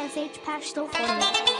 SH Patch still for you.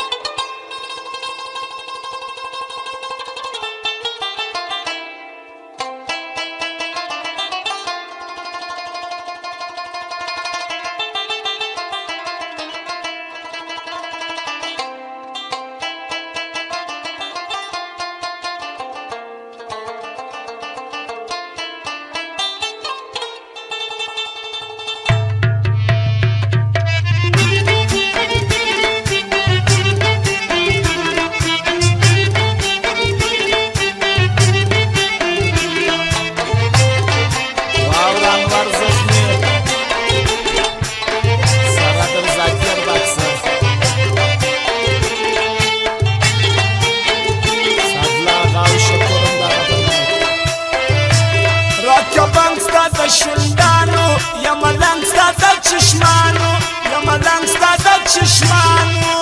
شلدانو یا ملنگ ستا در چشمانو یا ملنگ ستا در چشمانو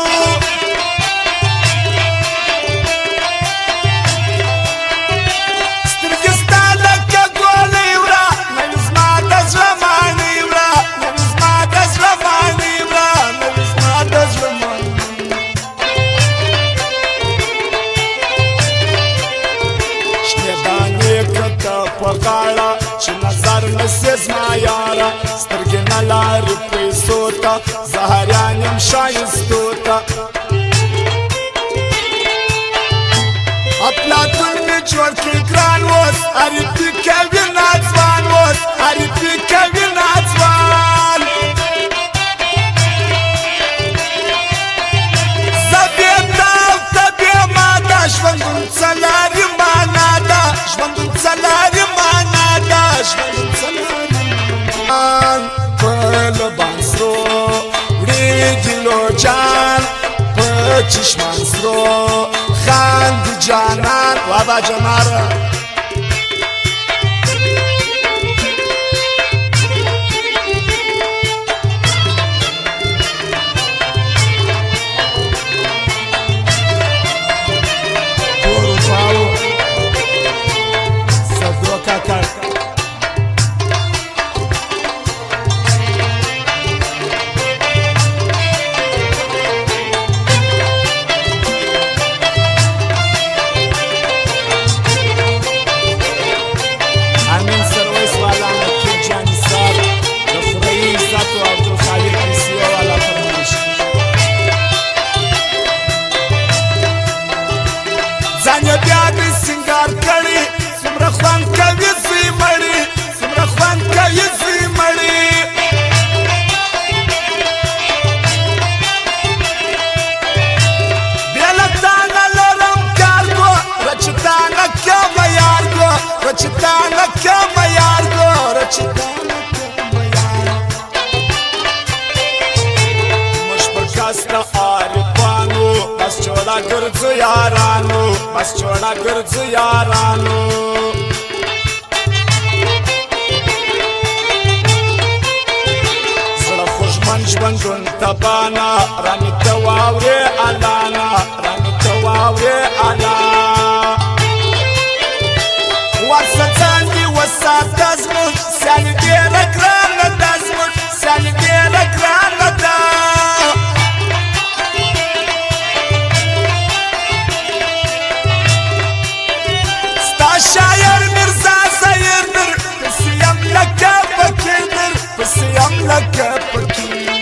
سترگی ستا لکه گولی ورا نوی زما د زړه ماڼۍ ورا نوی زما د زړه ماڼۍ ورا نوی زما د زړه ماڼۍ شنې دانې کته په غاړه چې نظر نسې زما یاره سترګې نه لارې پیسو ته زه حیران یم ښایستو ته افلاطون مې جوړ کړي ګران اوس عرفي کوي ناځوان اوس عرفي کوي ناځوان زه بې تا او ته بې ما ده ژوندون څه لارې معنا ده ژوندون څه لارې معنا ده ژوندون څه لارې په لبان سرو وړي ګلو جان په چشمان سرو خاندي جانان وابا جماره ځان یې بیا د سینګار کړي څومره خوند کوي زوی مړي څومره خوند کوي زوی مړي بیا له تا نه لرم کار ګو رچ تا نه کومه یار ګو رچ تا نه کومه یار ګو رچ تا نه کومه یار موږ په کاسته عارفانو بس چوڑا ګرځو یارانو بس چوڑا ګرځو یارانو زړه خوږمن ژوندون تبانا رانې ته واورې الانا رانې ته واورې الا ورسه ځان دې وساته زموږ سیالي ډېره ګرانه ده زموږ سیالي ډېره ګرانه ده شاعر مرزا زهیر در پسیم لکه فکر در پسیم لکه فکر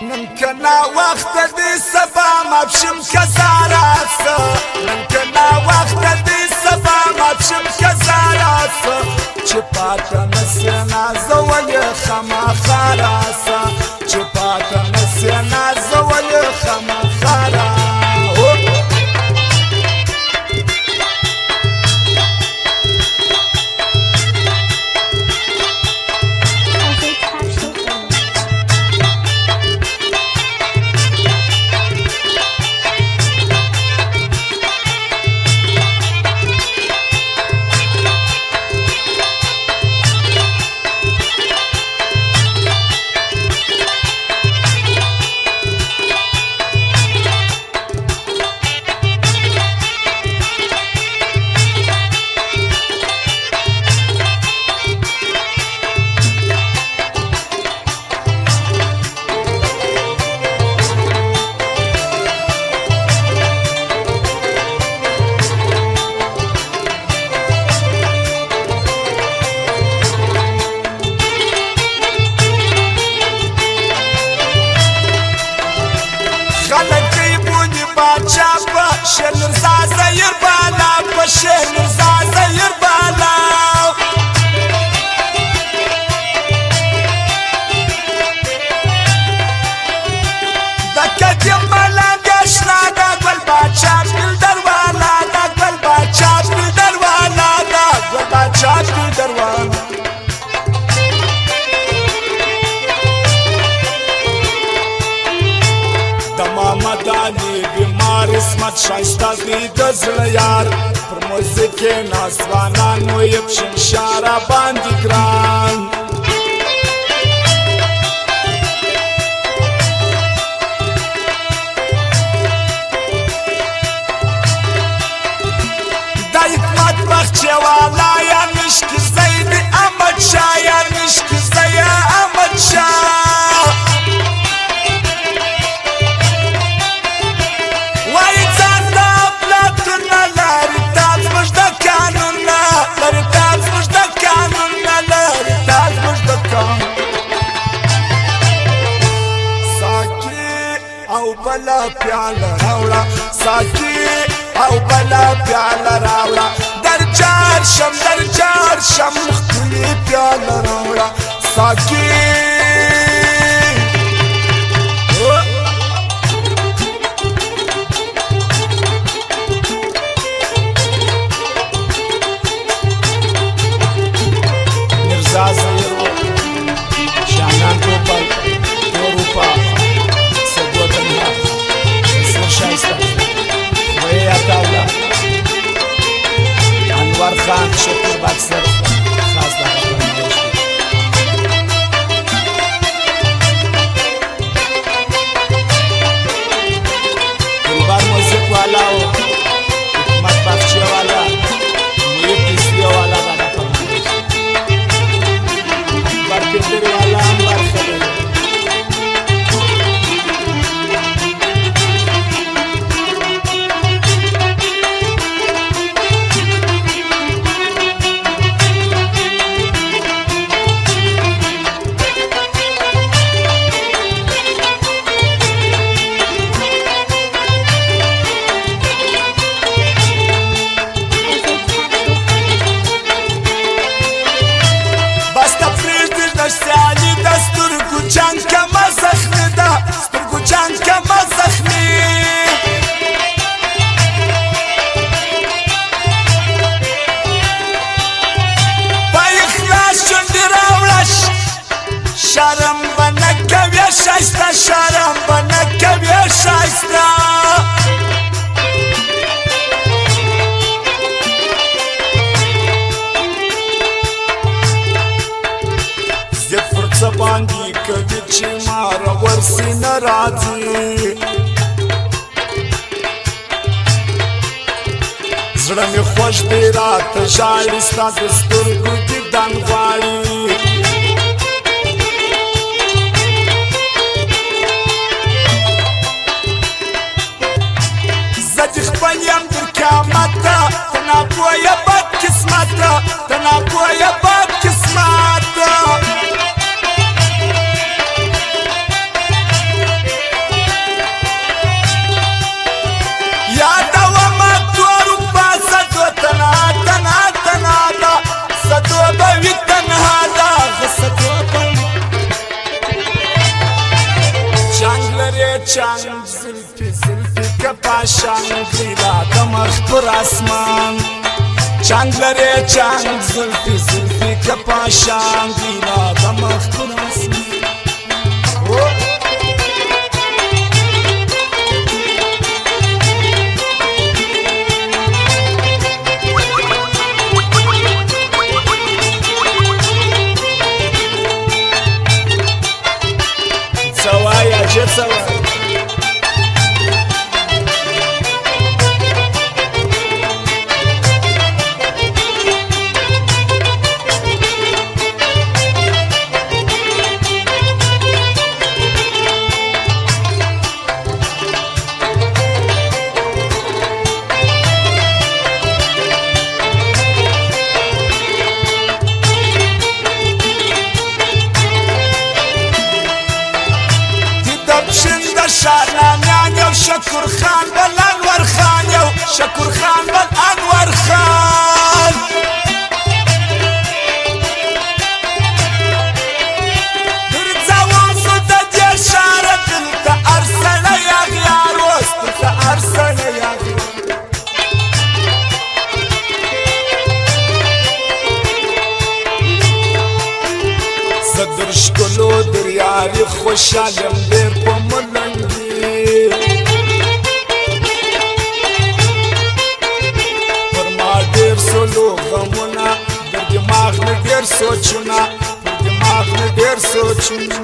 نن کنا وقت دی سبا مبشم کزاراسا نن کنا وقت دی سبا مبشم کزاراسا چه پاتا نسینا زولی خما خاراسا چه پاتا نسینا زولی خما خاراسا شایسته دی د زړه یار پر موزیک یې ناست ځوانان نو یې په شمشا را باندې ګران د حکمت بخچې والا یا مشک زید احمد شاه یا مشک زید احمد شاه وایي ځان د افلاطونه لري تا زموږ د قانونه لري تا زموږ د قانونه لري تا زموږ د قانون ساقي او بله پیاله راوړه ساقي او بله پیاله راوړه در جار شم ښکلې پیاله راوړه ساقي مرزا زهیرو شاهنان توپل توروپا سدو تنها نصر شایسته خوی عطاولا انوار خان شکر بکسر خاص دغه فرمایش دی دلبر موزیک والا و حکمت بخچی والا محیط کسلی والا دغه فرمایش دی برکندر والا هم برخبر شرم بنکوی شایسته زید پر څه باندې کوي چې ما راورسي نه راځي زړه مې خوښ دی راته ژاړي ستا د سترګو دیدن غواړي یم در قیامتا تنابویا بد قسمتا تنابویا بد قسمتا یادا وما تورو پاسا دو تنها تنها تنها دا سدو بوی تنها دا غصدو بوی چنگ لري چنگ زلفی زلفی کپاشان گریلا دمخ پر اسمان چنگ لري چنگ زلفی زلفی کپاشان گریلا دمخ پر اسمان سوایا جه سوایا شکر خان بل انور خان یو شکر خان بل انور خان درځوان سو د دې شاره دلته ارسنه یغیار وست دلته ارسنه یغیار صدر شکلو دریاري خوشحالم ډېر په ملنګي مې ډېر سوچونه پر دماغ مې ډېر سوچونه